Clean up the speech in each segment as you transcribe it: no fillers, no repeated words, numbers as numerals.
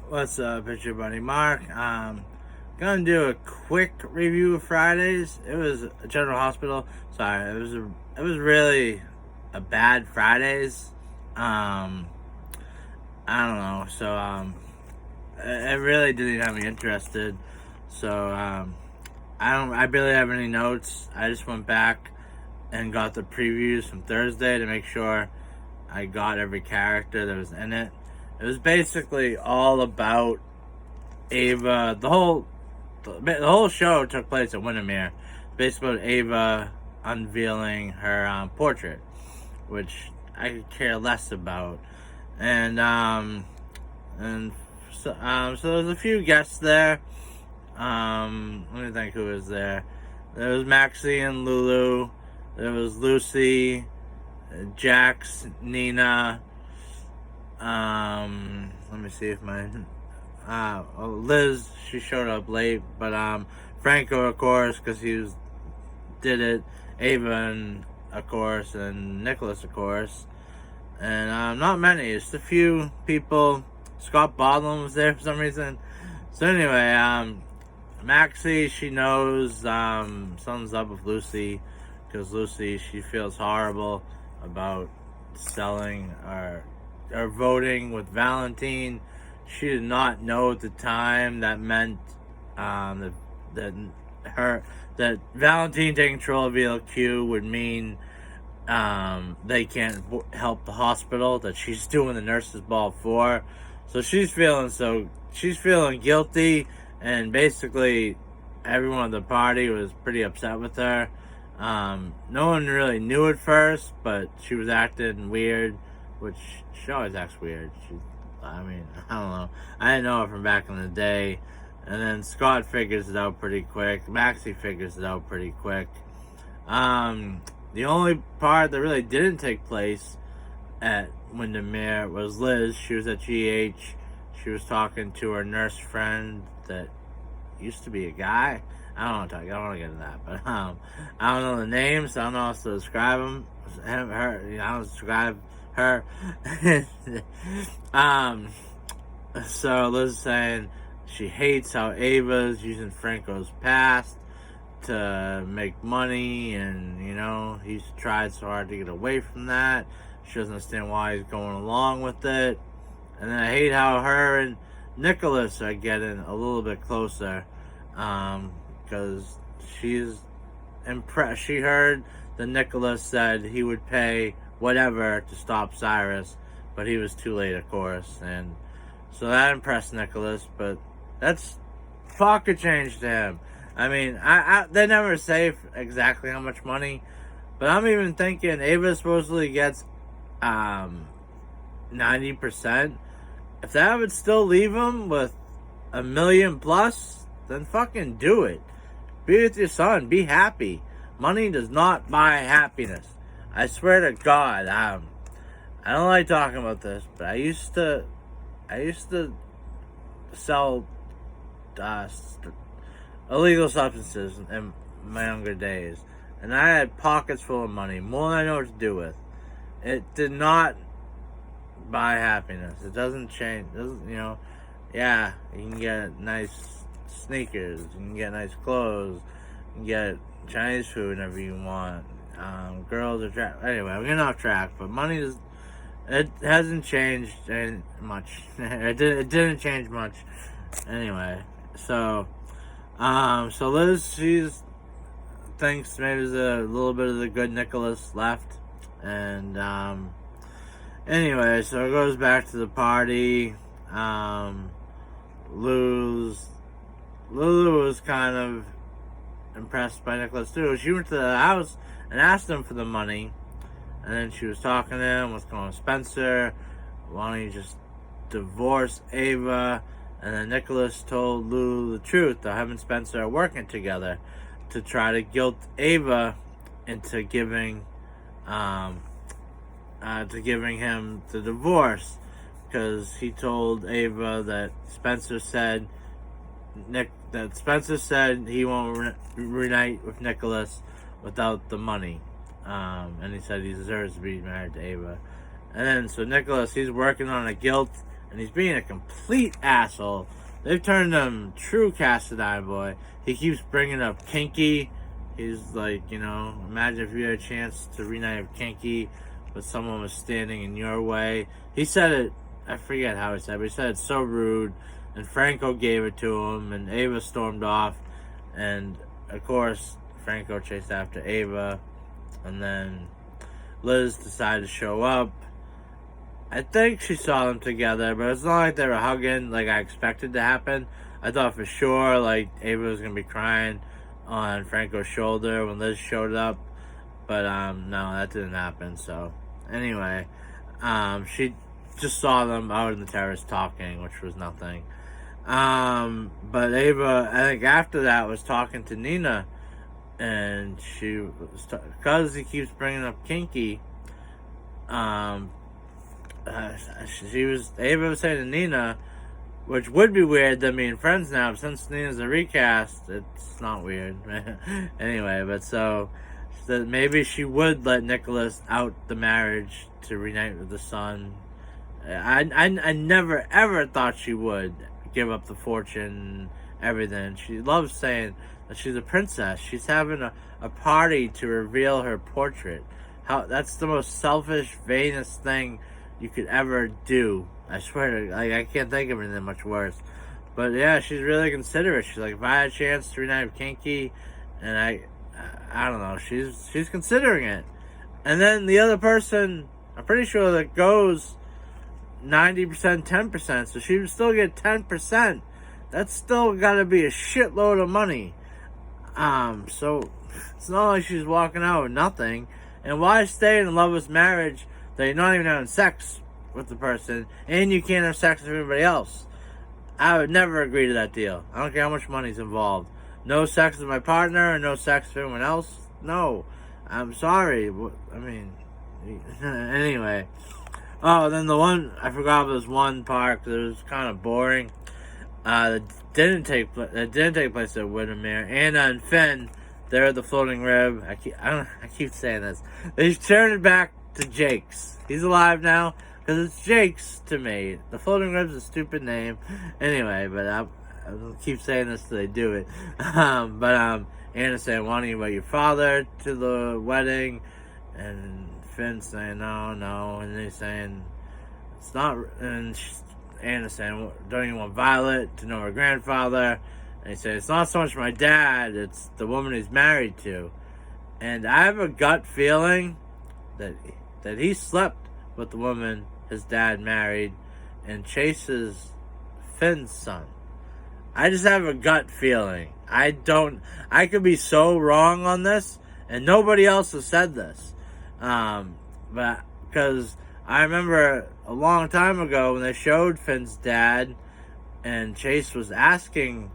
What's up, it's your buddy Mark. Gonna do a quick review of Fridays. It was a General Hospital. Sorry, it was really a bad Fridays. Um, I don't know. It really didn't have me interested. I barely have any notes. I just went back and got the previews from Thursday to make sure I got every character that was in it. It was basically all about Ava. The whole show took place at Windermere. Basically, about Ava unveiling her portrait, which I could care less about. And so there's a few guests there. Let me think who was there. There was Maxie and Lulu. There was Lucy, Jax, Nina. Let me see if Liz, she showed up late, but Franco, of course, because did it. Ava, of course, and Nicholas, of course, and not many, just a few people. Scott Bottom was there for some reason. So anyway, Maxie, she knows something's up with Lucy, because Lucy, she feels horrible about selling or voting with Valentine. She did not know at the time that meant that Valentine taking control of VLQ would mean they can't help the hospital that she's doing the nurses ball for. So she's feeling guilty, and basically everyone at the party was pretty upset with her. No one really knew at first, but she was acting weird, which she always acts weird. I don't know. I didn't know her from back in the day. And then Scott figures it out pretty quick. Maxie figures it out pretty quick. The only part that really didn't take place at Windermere was Liz. She was at GH. She was talking to her nurse friend that used to be a guy. I don't want to get into that, but I don't know the names. I don't know how to describe him. I don't describe her. So Liz is saying she hates how Ava's using Franco's past to make money, and he's tried so hard to get away from that. She doesn't understand why he's going along with it. And then I hate how her and Nicholas are getting a little bit closer, because she's impressed. She heard that Nicholas said he would pay whatever to stop Cyrus, but he was too late, of course, and so that impressed Nicholas. But that's pocket change to him. They never say exactly how much money, but I'm even thinking Ava supposedly gets 90%. If that would still leave him with $1 million plus, then fucking do it. Be with your son. Be happy. Money does not buy happiness. I swear to God, I don't like talking about this, but I used to sell illegal substances in my younger days, and I had pockets full of money, more than I know what to do with. It did not buy happiness. It doesn't change. Yeah, you can get nice sneakers, you can get nice clothes, you can get Chinese food whenever you want. Girls are anyway, we're getting off track, but it hasn't changed much. It didn't change much anyway. So Liz, she thinks maybe there's a little bit of the good Nicholas left, and anyway, so it goes back to the party. Lulu was kind of impressed by Nicholas too. She went to the house and asked him for the money, and then she was talking to him, what's going on with Spencer, why don't you just divorce Ava? And then Nicholas told Lulu the truth that him and Spencer are working together to try to guilt Ava into giving him the divorce, because he told Ava that Spencer said he won't reunite with Nicholas without the money, and he said he deserves to be married to Ava. And then so Nicholas, he's working on a guilt and he's being a complete asshole. They've turned him true Cassadine boy. He keeps bringing up Kinky. He's like, imagine if you had a chance to reunite with Kinky, but someone was standing in your way. He said it, I forget how he said it, but he said it's so rude, and Franco gave it to him, and Ava stormed off, and of course, Franco chased after Ava, and then Liz decided to show up. I think she saw them together, but it's not like they were hugging like I expected to happen. I thought for sure like Ava was gonna be crying on Franco's shoulder when Liz showed up, but no, that didn't happen. So anyway, she just saw them out in the terrace talking, which was nothing. But Ava, I think after that, was talking to Nina, and she was because he keeps bringing up Kinky. Ava was saying to Nina, which would be weird them being friends now, but since Nina's a recast, it's not weird. Anyway, but so that maybe she would let Nicholas out the marriage to reunite with the son. I never ever thought she would give up the fortune, everything. She loves saying that she's a princess. She's having a party to reveal her portrait. That's the most selfish, vainest thing you could ever do. I swear to, I can't think of anything much worse. But yeah, she's really considerate. She's like, if I had a chance to reunite with Kinky, and I don't know, she's considering it. And then the other person, I'm pretty sure that goes 90%, 10%, so she would still get 10%. That's still gotta be a shitload of money. So it's not like she's walking out with nothing. And why stay in a loveless marriage that you're not even having sex with the person, and you can't have sex with everybody else? I would never agree to that deal. I don't care how much money's involved. No sex with my partner and no sex with anyone else? No. I'm sorry. I mean, anyway. Oh, then I forgot about this one part because it was kind of boring. That didn't take place at Windermere. Anna and Finn, they're at the floating rib. I keep saying this. They turned it back to Jake's. He's alive now because it's Jake's to me. The floating rib's a stupid name. Anyway, but I'll keep saying this till they do it. Anna saying, wanting to invite your father to the wedding, and Finn saying no, and they're saying it's not, and Anna saying, don't you want Violet to know her grandfather? And he said, it's not so much my dad, it's the woman he's married to. And I have a gut feeling that he slept with the woman his dad married and chases Finn's son. I just have a gut feeling. I could be so wrong on this, and nobody else has said this. But because I remember a long time ago when they showed Finn's dad, and Chase was asking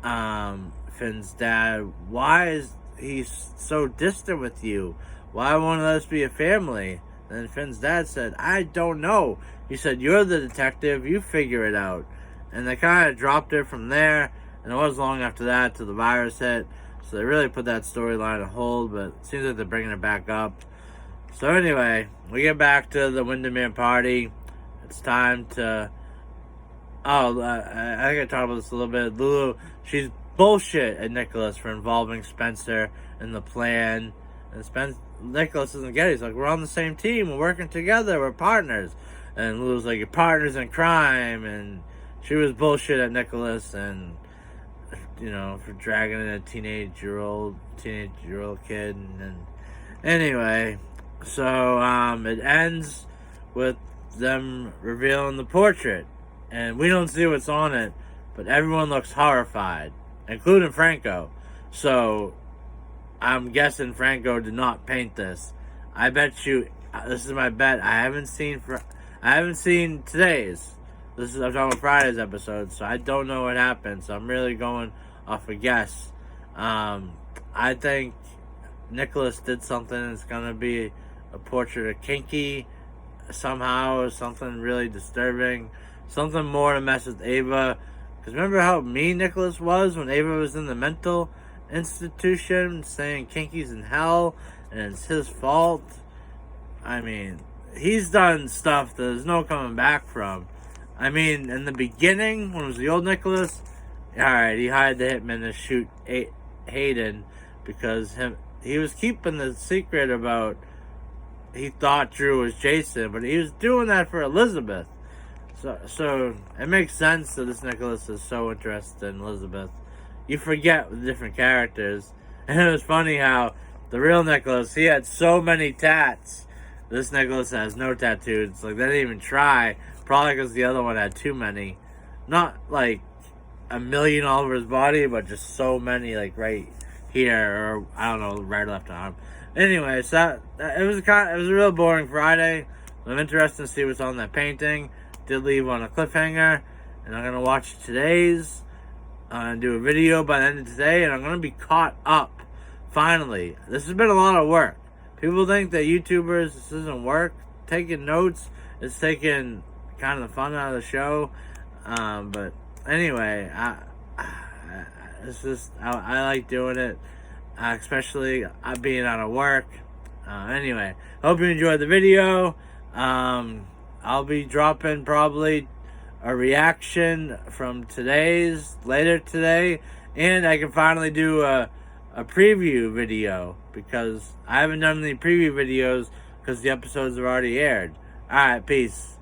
Finn's dad, why is he so distant with you? Why won't let us be a family? And then Finn's dad said, I don't know. He said, you're the detective, you figure it out. And they kind of dropped it from there, and it wasn't long after that till the virus hit. So they really put that storyline on hold, but it seems like they're bringing it back up. So anyway, we get back to the Windermere party. It's time to... I think I talked about this a little bit. Lulu, she's bullshit at Nicholas for involving Spencer in the plan. And Nicholas doesn't get it. He's like, we're on the same team. We're working together. We're partners. And Lulu's like, you're partners in crime. And she was bullshit at Nicholas and, for dragging in a teenage-year-old kid. And anyway, so it ends with them revealing the portrait. And we don't see what's on it, but everyone looks horrified, including Franco. So I'm guessing Franco did not paint this. I bet you, this is my bet. I haven't seen today's. I'm talking about Friday's episode, so I don't know what happened. So I'm really going off a guess. I think Nicholas did something that's gonna be a portrait of Kinky somehow, or something really disturbing. Something more to mess with Ava. Because remember how mean Nicholas was when Ava was in the mental institution, saying Kinky's in hell and it's his fault? I mean, he's done stuff that there's no coming back from. I mean, in the beginning, when it was the old Nicholas, alright, he hired the hitman to shoot Hayden because he was keeping the secret about he thought Drew was Jason, but he was doing that for Elizabeth. So it makes sense that this Nicholas is so interested in Elizabeth. You forget the different characters. And it was funny how the real Nicholas, he had so many tats. This Nicholas has no tattoos. Like, they didn't even try. Probably because the other one had too many. Not like a million all over his body, but just so many, like right here, or I don't know, right or left arm. Anyway, so it was a real boring Friday. I'm interested to see what's on that painting. Did leave on a cliffhanger, and I'm gonna watch today's and do a video by the end of today, and I'm gonna be caught up. Finally, this has been a lot of work. People think that YouTubers, this isn't work. Taking notes, it's taking kind of the fun out of the show. But anyway, it's just I like doing it, especially being out of work. Anyway, hope you enjoyed the video. I'll be dropping probably a reaction from today's later today, and I can finally do a preview video because I haven't done any preview videos because the episodes have already aired. Alright, peace.